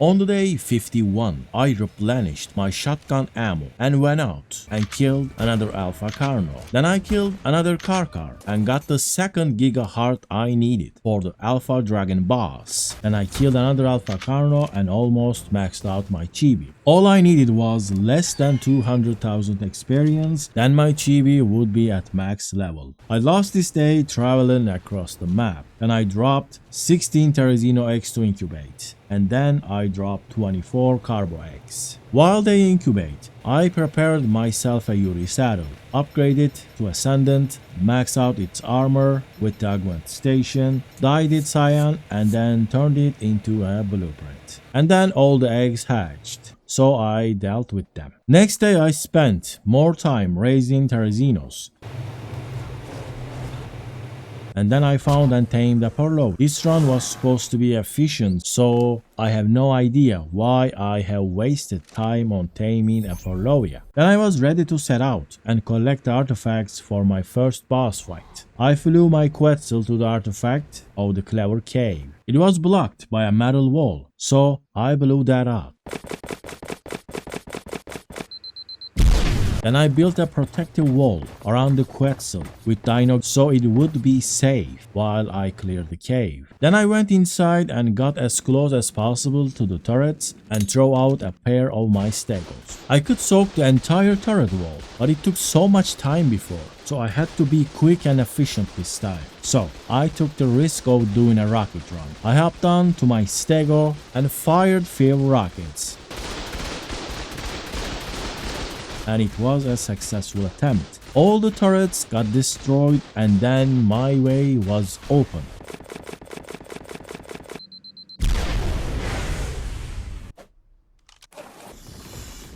On the day 51, I replenished my shotgun ammo and went out and killed another Alpha Carno. Then I killed another Karkar and got the second Giga Heart I needed for the Alpha Dragon boss. Then I killed another Alpha Carno and almost maxed out my chibi. All I needed was less than 200,000 experience, then my chibi would be at max level. I lost this day traveling across the map, and I dropped 16 Terrazino eggs to incubate, and then I dropped 24 Carbo eggs. While they incubate, I prepared myself a Yuri saddle, upgraded to Ascendant, maxed out its armor with the augment station, dyed it cyan, and then turned it into a blueprint. And then all the eggs hatched, so I dealt with them. Next day I spent more time raising Terrazinos. And then I found and tamed a Perlo. This run was supposed to be efficient, so I have no idea why I have wasted time on taming a Perlovia. Then I was ready to set out and collect the artifacts for my first boss fight. I flew my Quetzal to the artifact of the Clever Cave. It was blocked by a metal wall, so I blew that up. Then I built a protective wall around the Quetzal with Dino so it would be safe while I cleared the cave. Then I went inside and got as close as possible to the turrets and throw out a pair of my stegos. I could soak the entire turret wall, but it took so much time before, so I had to be quick and efficient this time. So I took the risk of doing a rocket run. I hopped on to my stego and fired 5 rockets. And it was a successful attempt. All the turrets got destroyed and then my way was open.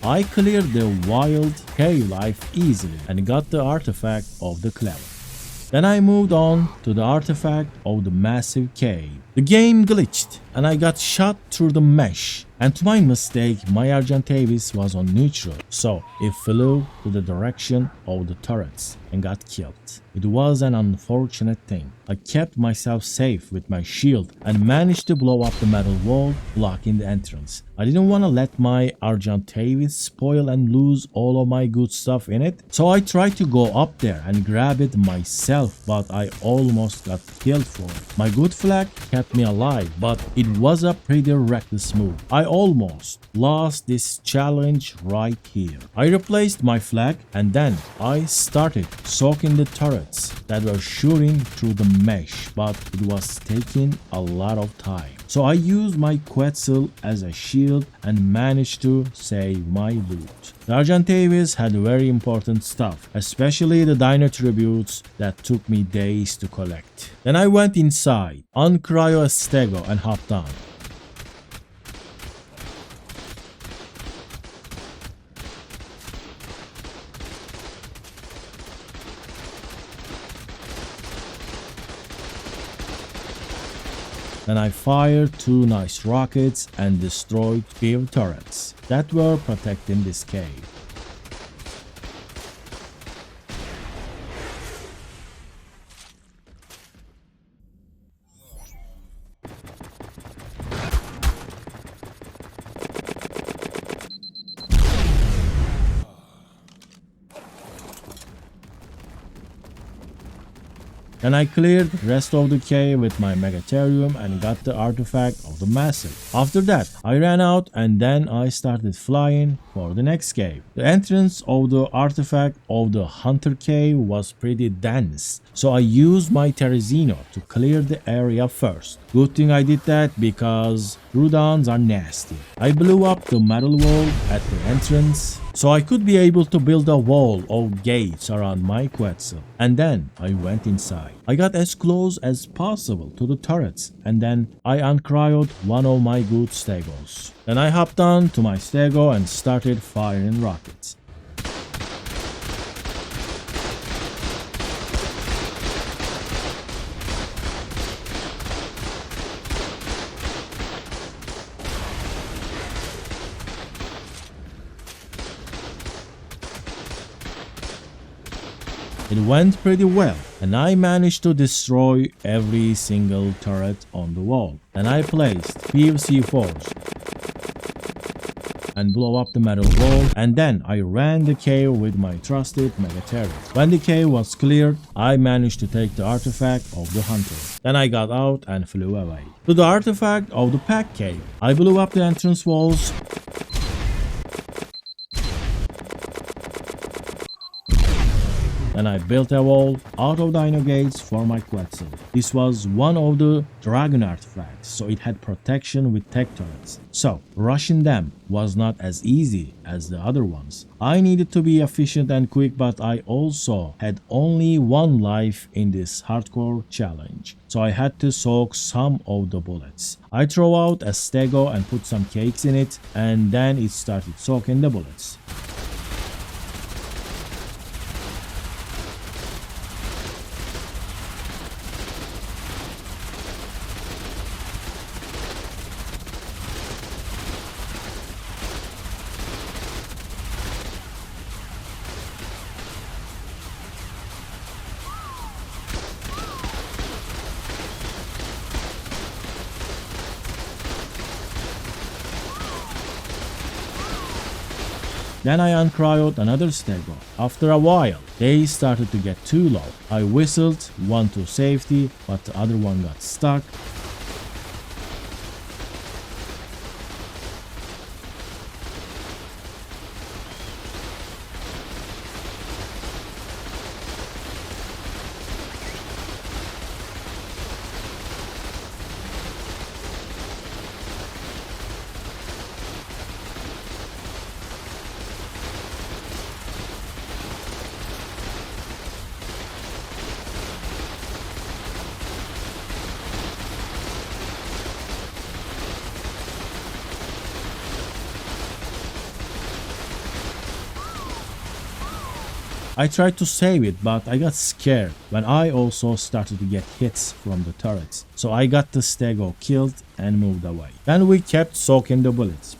I cleared the wild cave life easily and got the artifact of the Clever. Then I moved on to the artifact of the massive cave. The game glitched and I got shot through the mesh. And to my mistake, my Argentavis was on neutral, so it flew to the direction of the turrets and got killed. It was an unfortunate thing. I kept myself safe with my shield and managed to blow up the metal wall blocking the entrance. I didn't want to let my Argentavis spoil and lose all of my good stuff in it, so I tried to go up there and grab it myself, but I almost got killed for it. My good flag kept me alive, but it was a pretty reckless move. I almost lost this challenge right here. I replaced my flag and then I started soaking the turrets that were shooting through the mesh, but it was taking a lot of time. So I used my Quetzal as a shield and managed to save my loot. The Argentavis had very important stuff, especially the Dino tributes that took me days to collect. Then I went inside, uncryo a stego and hopped on. Then I fired 2 nice rockets and destroyed 5 turrets that were protecting this cave. Then I cleared the rest of the cave with my Megatherium and got the artifact of the Massive. After that, I ran out and then I started flying for the next cave. The entrance of the artifact of the Hunter Cave was pretty dense, so I used my Terrazino to clear the area first. Good thing I did that because Rudons are nasty. I blew up the metal wall at the entrance, so I could be able to build a wall of gates around my Quetzal. And then I went inside. I got as close as possible to the turrets and then I uncryoed one of my good stegos. Then I hopped on to my stego and started firing rockets. It went pretty well, and I managed to destroy every single turret on the wall. Then I placed 5 C4s. and blow up the metal wall, and then I ran the cave with my trusted mega turret. When the cave was cleared, I managed to take the artifact of the hunter. Then I got out and flew away to the artifact of the pack cave. I blew up the entrance walls. Then I built a wall out of dino gates for my Quetzal. This was one of the dragon artifacts, so it had protection with tech turrets. So rushing them was not as easy as the other ones. I needed to be efficient and quick, but I also had only one life in this hardcore challenge, so I had to soak some of the bullets. I throw out a stego and put some cakes in it, and then it started soaking the bullets. Then I uncryoed another stego. After a while, they started to get too low. I whistled one to safety, but the other one got stuck. I tried to save it, but I got scared when I also started to get hits from the turrets. So I got the stego killed and moved away. Then we kept soaking the bullets.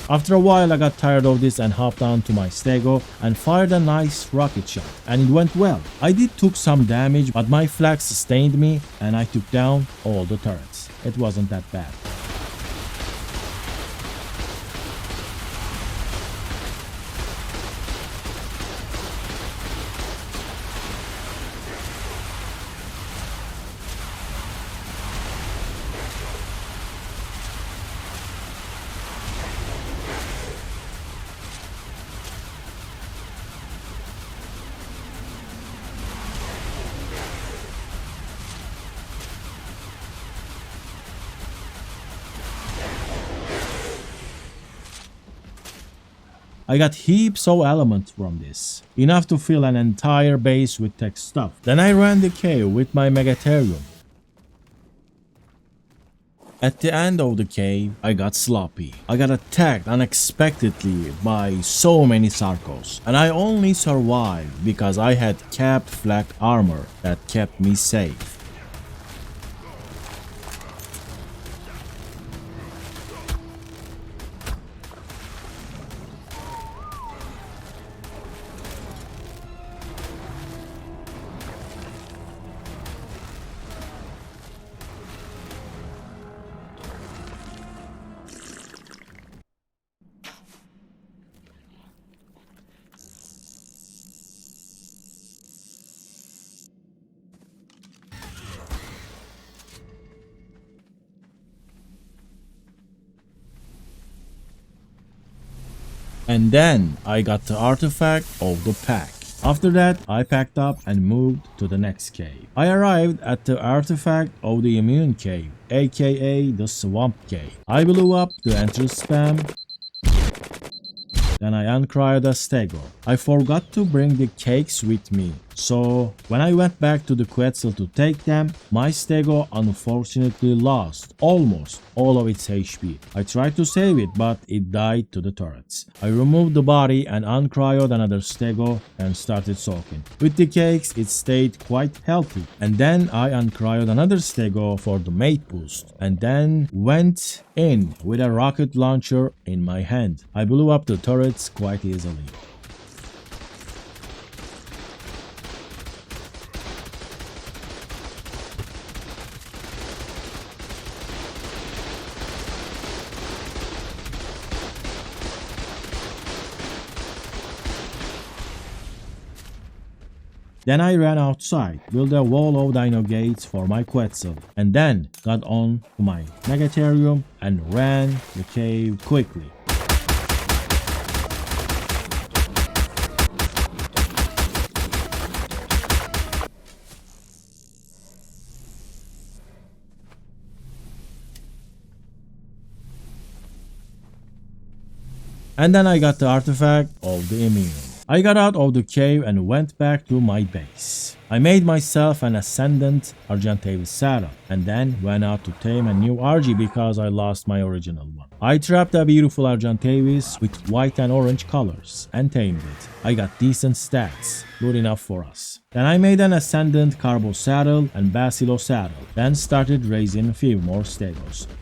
After a while I got tired of this and hopped onto my stego and fired a nice rocket shot, and it went well. I did took some damage, but my flag sustained me and I took down all the turrets. It wasn't that bad. I got heaps of elements from this, enough to fill an entire base with tech stuff. Then I ran the cave with my Megatherium. At the end of the cave, I got sloppy. I got attacked unexpectedly by so many Sarkos, and I only survived because I had capped flak armor that kept me safe. And then I got the artifact of the pack. After that, I packed up and moved to the next cave. I arrived at the artifact of the immune cave, aka the swamp cave. I blew up the entrance spam. Then I uncryed a stego. I forgot to bring the cakes with me, so when I went back to the Quetzal to take them, my stego unfortunately lost almost all of its HP. I tried to save it, but it died to the turrets. I removed the body and uncryed another stego and started soaking. With the cakes, it stayed quite healthy. And then I uncryed another stego for the mate boost, and then went in with a rocket launcher in my hand. I blew up the turrets quite easily. Then I ran outside, built a wall of dino gates for my Quetzal, and then got on to my Megatherium and ran the cave quickly. And then I got the artifact of the immune. I got out of the cave and went back to my base. I made myself an Ascendant Argentavis saddle and then went out to tame a new RG because I lost my original one. I trapped a beautiful Argentavis with white and orange colors and tamed it. I got decent stats, good enough for us. Then I made an Ascendant Carbo saddle and Basilo saddle, then started raising a few more stables.